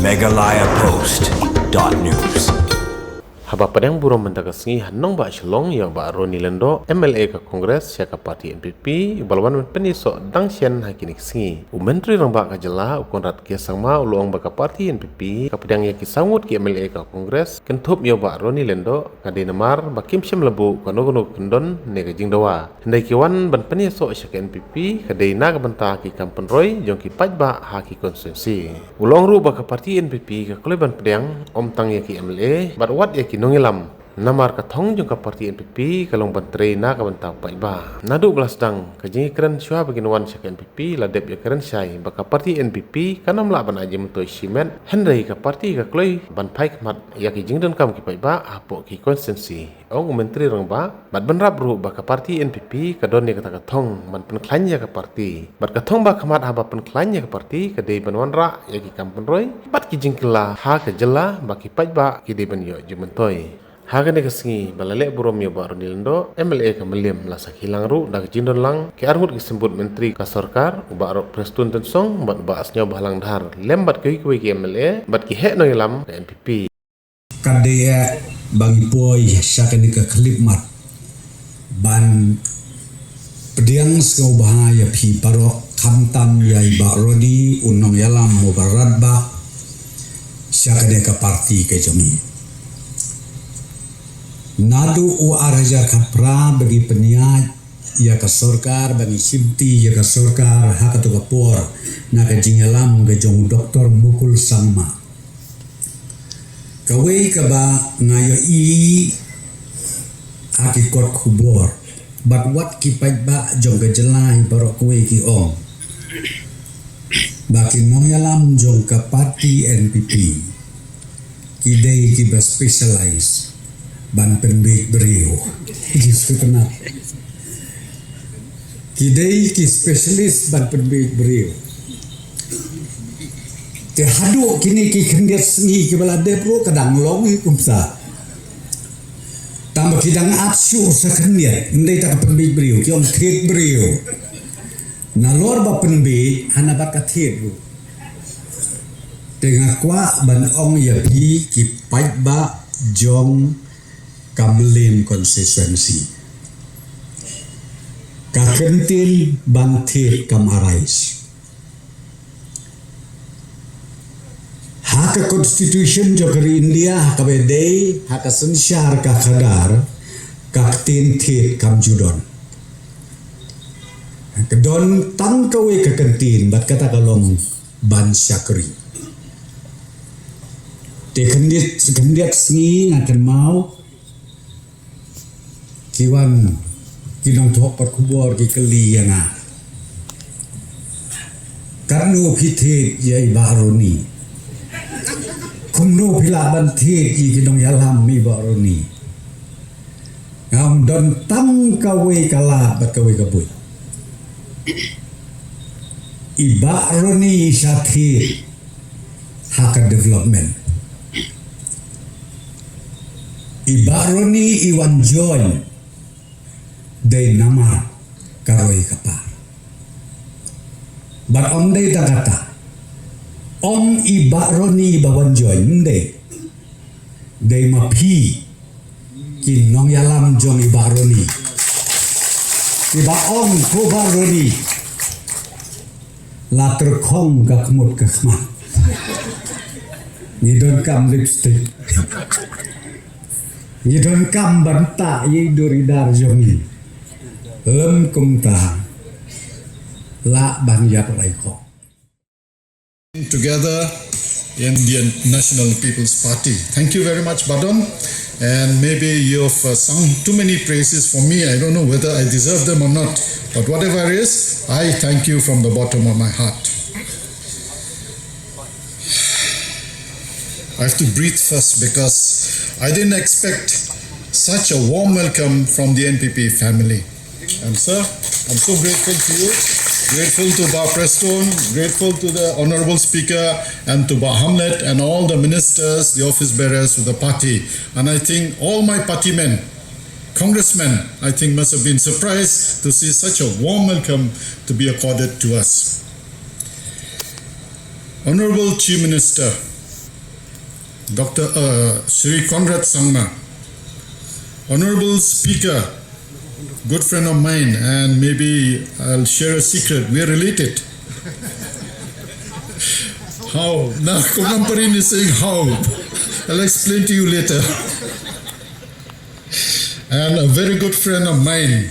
MeghalayaPost.news. Haba padang burung mendagasngi hanong ba shillong yang ba roni lendo MLA ka Kongres ya ka parti NPP balwan peniso dang sian hakinik singi menteri rang ba ka jela ukon rat ke sangma ulong ba ka parti NPP ka padang ya ki sangut ki MLA ka Kongres kentup yo ba roni lendo ka dinamar ba kim sim lebu ka nogono kendon ne ka jingdawa hendai ki wan ban peniso sya ka NPP ka deina ka banta ki kampen roy jong ki paj ba ha ki konstitusi ulong ru ba ka parti NPP ka kleban padang om tang ya ki MLA bat wat ya ki nongilam namar katong jong ka parti NPP kalong bantre na ka bantang pa iba nadu belas dang kajing keren syua bagin wan sya NPP la dep ya keren syai baka parti NPP kanam la ban aje mentoi simen hendai ka parti ka kloi ban pai mat ya ki jing dan kam ki pa iba apo ki konsensi ong menteri rang ba bat ban rap ru baka parti NPP ka don ne kata katong ban pen klanya ka parti bat katong ba kamat haba pen klanya ka parti ka dei ban wan ra ya ki kampen roy bat ki jing kala ha ka jela baki pai ba ki dei ban yo je mentoi Hagan kesengi balale burom yo baru nilendo MLA kemeliam lasa hilang ru dak jindon lang ke arhut disebut menteri ka sarkar ubak prestun tensong bat baasnya bahalang dhar lembat kui ki MLA bat ki hek no ilam ke NPP kadea bagi poi syakani ka klip mat ban pediang skau bahaya phi paro khamtam yai ba rodi unong yalam mubarat ba syakani ka parti ke jomi Nadu u araja kapra bagi peniat ya ka sorkar bagi simti ya ka sorkar hak tu kapor na ka jingalam ga jong doktor mukul sama kawai ka ba ngayo i aki kot kubor bat wat ki pai ba jong ga jelai barok kawai ki ong baki nongalam jong ka parti NPP kidai ki ba specialize ban penbik beriu justru kenal kidai ki spesialis ban penbik beriu te hadu kini ki kendiat sengi ki bala depro kadang long kumsa tambah kidang atsur sa kendiat ndai tak penbik beriu ki om tek beriu nalor ba penbik hanabat ka tek ru tengah kwa ban ong ya bi ki pait ba jong Kamelim konstituensi kakentil bantir kamarais hak konstitusi jogeri India hak bedai hak sensyar ka khadar kaktin tit kam judon kedon tang kawe kakentin bat kata kalong ban syakri te kendiat sengi ngakan mau kiwan kinong thok pat kubor ki keli yang karno pithe yai baroni kumno pilaban the ki kinong yalam mi baroni ngam don tang kawe kala bat kawe kabui ibaroni sathi hak development ibaroni iwan join day nama karoi kapar but om day kata om ibaroni bawan join day mapi kinong yalam jong ibaroni iba om ko baroni later kong kakmut kakmat ni don kam lipstick ni don kam banta ye doridar jongi lem kumta la banyak laiko together Indian National People's Party. Thank you very much, Badon, and maybe you've sung too many praises for me. I don't know whether I deserve them or not, but whatever it is, I thank you from the bottom of my heart. I have to breathe first because I didn't expect such a warm welcome from the NPP family. And sir, I'm so grateful to you, grateful to Ba Preston, grateful to the Honorable Speaker and to Ba Hamlet and all the ministers, the office bearers of the party. And I think all my party men, congressmen, I think must have been surprised to see such a warm welcome to be accorded to us. Honorable Chief Minister, Dr. Shri Conrad Sangma, Honorable Speaker, good friend of mine, and maybe I'll share a secret. We are related. How? Now, Konamparin is saying how. I'll explain to you later. And a very good friend of mine,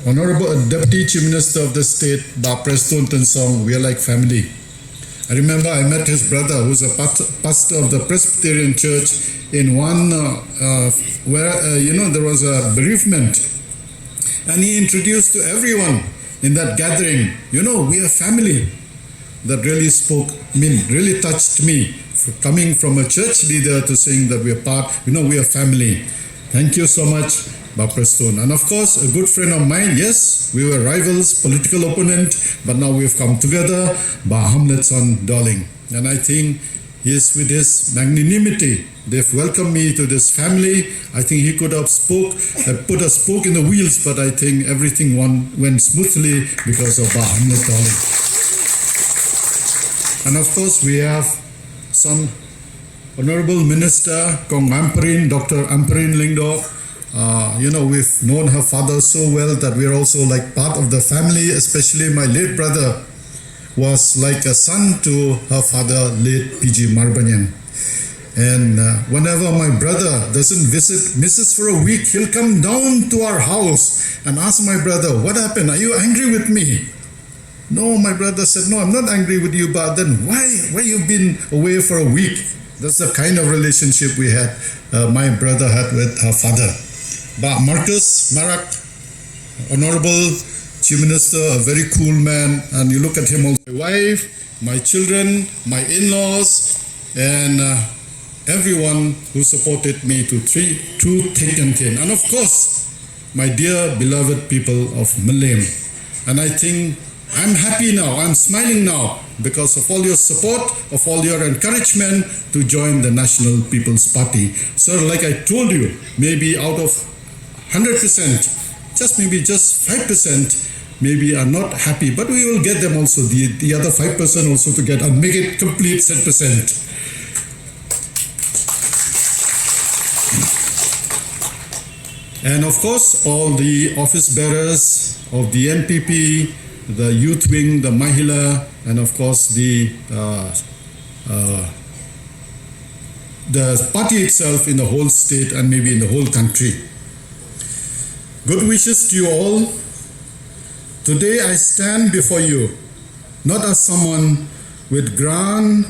Honorable Deputy Chief Minister of the State, Ba Preston Tensong, we are like family. I remember I met his brother, who's a pastor of the Presbyterian Church, in one where there was a bereavement, and he introduced to everyone in that gathering, we are family. That really really touched me, coming from a church leader to saying that we are part, we are family. Thank you so much, Ba Preston. And of course, a good friend of mine, yes, we were rivals, political opponent, but now we've come together, Ba Hamletson Darling. And I think he is, with his magnanimity, they've welcomed me to this family. I think he could have put a spoke in the wheels, but I think everything went smoothly because of Ba Hamlet Darling. And of course, we have some Honorable Minister, Kong Amperin, Dr. Amperin Lingdo. We've known her father so well that we're also like part of the family, especially my late brother was like a son to her father, late PG Marbanyan. And whenever my brother doesn't visit Mrs. for a week, he'll come down to our house and ask my brother, what happened? Are you angry with me? No, my brother said, no, I'm not angry with you, but then why you've been away for a week? That's the kind of relationship we had, my brother had with her father. But Marcus Marak, Honorable Chief Minister, a very cool man, and you look at him also. My wife, my children, my in-laws, and everyone who supported me through thick and thin. And of course, my dear beloved people of Malayam. And I think I'm happy now, I'm smiling now because of all your support, of all your encouragement to join the National People's Party. So like I told you, maybe out of 100%, maybe just 5% maybe are not happy, but we will get them also, the other 5% also to get and make it complete 10%. And of course, all the office bearers of the NPP, the youth wing, the Mahila, and of course the party itself in the whole state and maybe in the whole country. Good wishes to you all. Today I stand before you not as someone with grand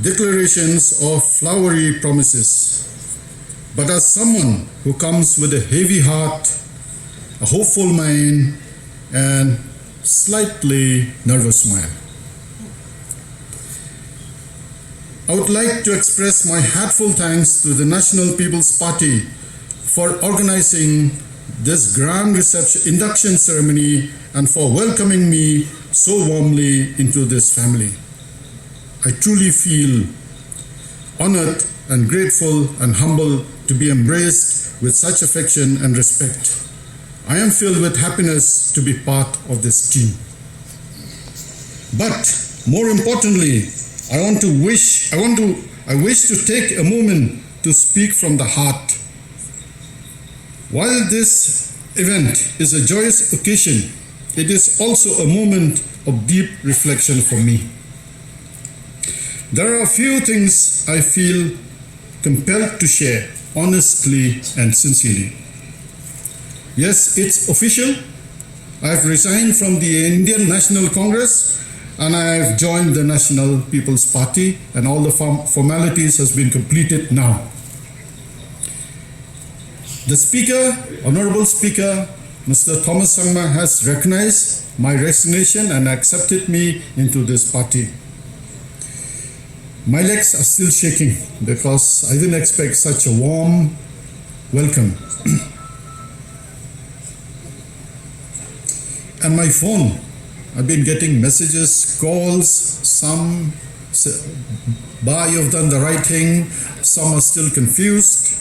declarations or flowery promises, but as someone who comes with a heavy heart, a hopeful mind, and slightly nervous smile. I would like to express my heartfelt thanks to the National People's Party for organizing this grand induction ceremony and for welcoming me so warmly into this family. I truly feel honored and grateful and humble to be embraced with such affection and respect. I am filled with happiness to be part of this team. But more importantly, I wish to take a moment to speak from the heart. While this event is a joyous occasion, it is also a moment of deep reflection for me. There are a few things I feel compelled to share honestly and sincerely. Yes, it's official. I've resigned from the Indian National Congress and I've joined the National People's Party, and all the formalities has been completed now. The Speaker, Honorable Speaker, Mr. Thomas Sangma has recognized my resignation and accepted me into this party. My legs are still shaking because I didn't expect such a warm welcome. And my phone, I've been getting messages, calls, some say, "Bah, you've done the right thing," some are still confused.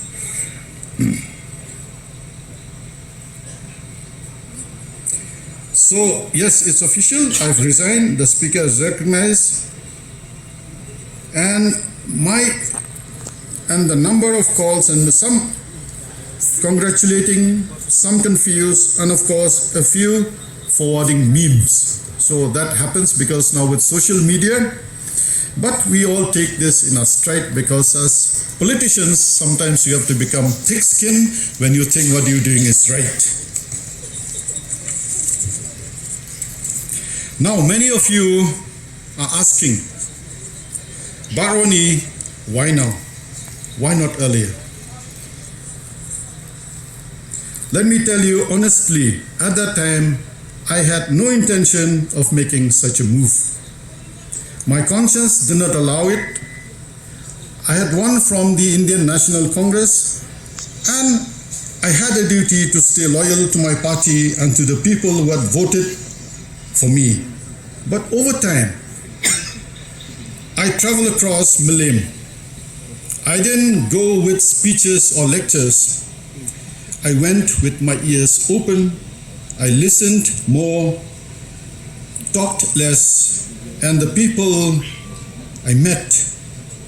So, yes, it's official. I've resigned. The Speaker has recognized. And the number of calls, and some congratulating, some confused, and of course a few forwarding memes. So that happens because now with social media, but we all take this in our stride, because as politicians sometimes you have to become thick-skinned when you think what you're doing is right. Now many of you are asking, Baroni, why now? Why not earlier? Let me tell you honestly, at that time, I had no intention of making such a move. My conscience did not allow it. I had won from the Indian National Congress, and I had a duty to stay loyal to my party and to the people who had voted for me. But over time, I traveled across Malaysia. I didn't go with speeches or lectures. I went with my ears open. I listened more, talked less, and the people I met,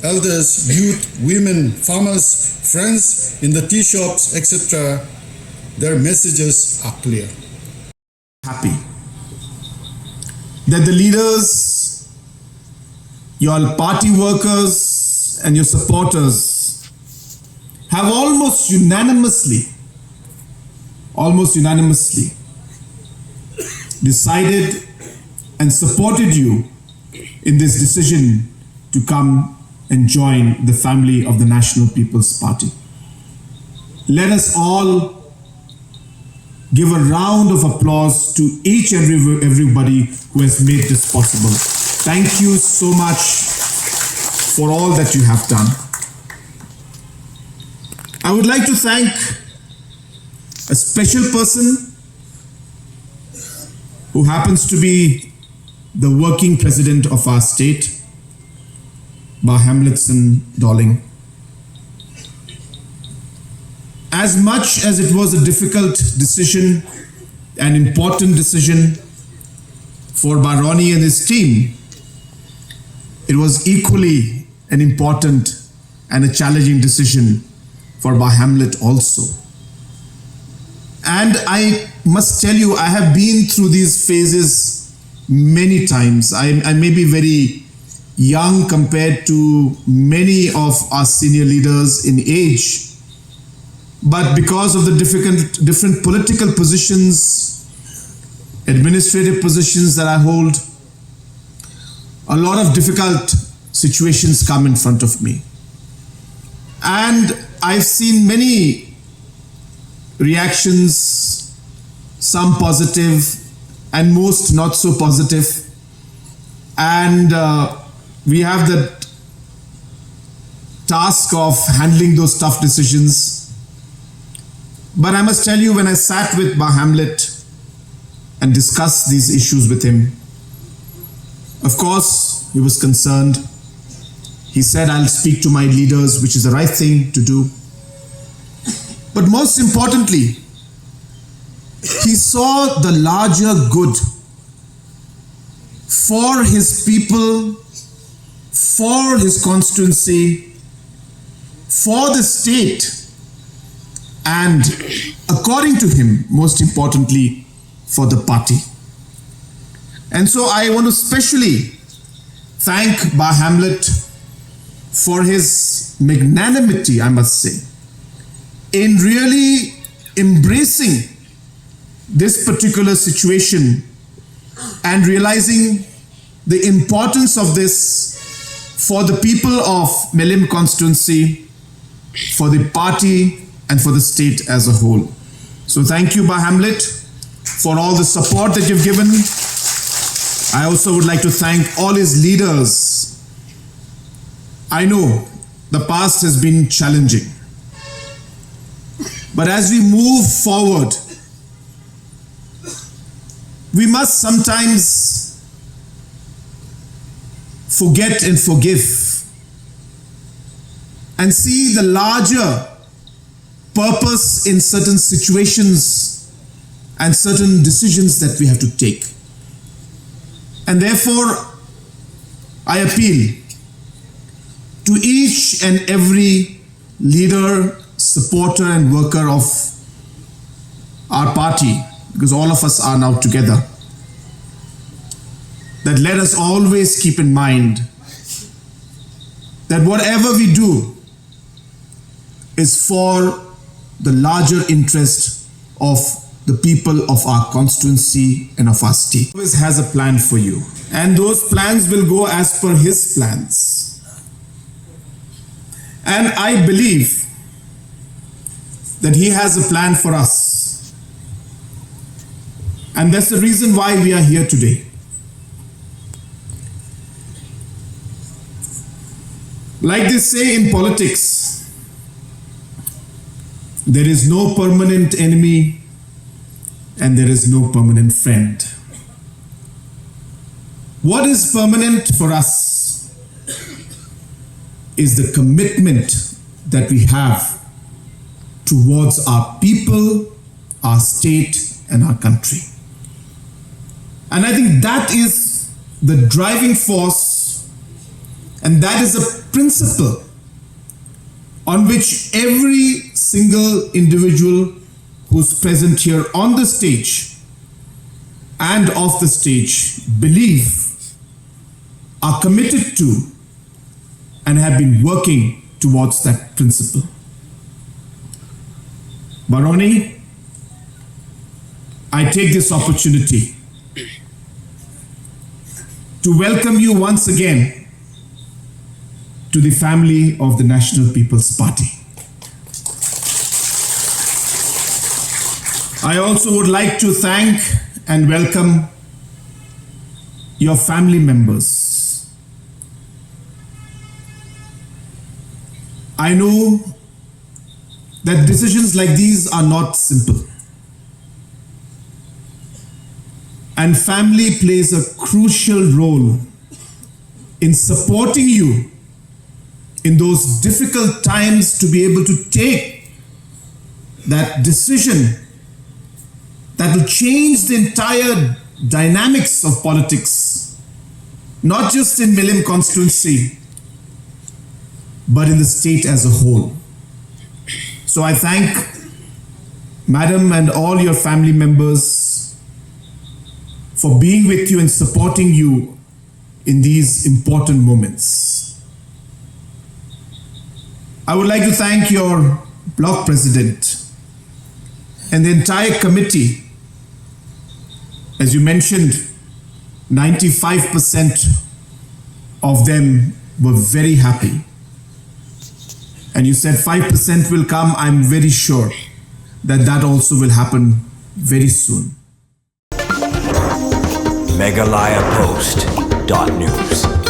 elders, youth, women, farmers, friends in the tea shops, etc., their messages are clear. Happy that the leaders, your party workers and your supporters have almost unanimously decided and supported you in this decision to come and join the family of the National People's Party. Let us all give a round of applause to each and everybody who has made this possible. Thank you so much for all that you have done. I would like to thank a special person who happens to be the working president of our state, Bah Hamletson Dolling. As much as it was a difficult decision, an important decision for Baroni and his team, it was equally an important and a challenging decision for Bah Hamlet also. And I must tell you, I have been through these phases many times. I may be very young compared to many of our senior leaders in age, but because of the different political positions, administrative positions that I hold, a lot of difficult situations come in front of me. And I've seen many reactions, some positive and most not so positive. And we have the task of handling those tough decisions. But I must tell you, when I sat with Bah Hamlet and discussed these issues with him, of course, he was concerned. He said, I'll speak to my leaders, which is the right thing to do. But most importantly, he saw the larger good for his people, for his constituency, for the state, and according to him, most importantly, for the party. And so I want to specially thank Bah Hamlet for his magnanimity, I must say, in really embracing this particular situation and realizing the importance of this for the people of Melim constituency, for the party, and for the state as a whole. So thank you, Bah Hamlet, for all the support that you've given. I also would like to thank all his leaders. I know the past has been challenging, but as we move forward, we must sometimes forget and forgive and see the larger purpose in certain situations and certain decisions that we have to take. And therefore, I appeal to each and every leader, supporter and worker of our party, because all of us are now together, that let us always keep in mind that whatever we do is for the larger interest of the people of our constituency and of our state. He always has a plan for you, and those plans will go as per his plans. And I believe that he has a plan for us. And that's the reason why we are here today. Like they say in politics, there is no permanent enemy and there is no permanent friend. What is permanent for us is the commitment that we have towards our people, our state, and our country. And I think that is the driving force, and that is a principle on which every single individual who's present here on the stage and off the stage believe, are committed to, and have been working towards that principle. Baroni, I take this opportunity to welcome you once again to the family of the National People's Party. I also would like to thank and welcome your family members. I know that decisions like these are not simple. And family plays a crucial role in supporting you in those difficult times to be able to take that decision that will change the entire dynamics of politics, not just in Milim constituency, but in the state as a whole. So I thank Madam and all your family members for being with you and supporting you in these important moments. I would like to thank your block president and the entire committee. As you mentioned, 95% of them were very happy. And you said 5% will come. I'm very sure that that also will happen very soon. meghalayapost.news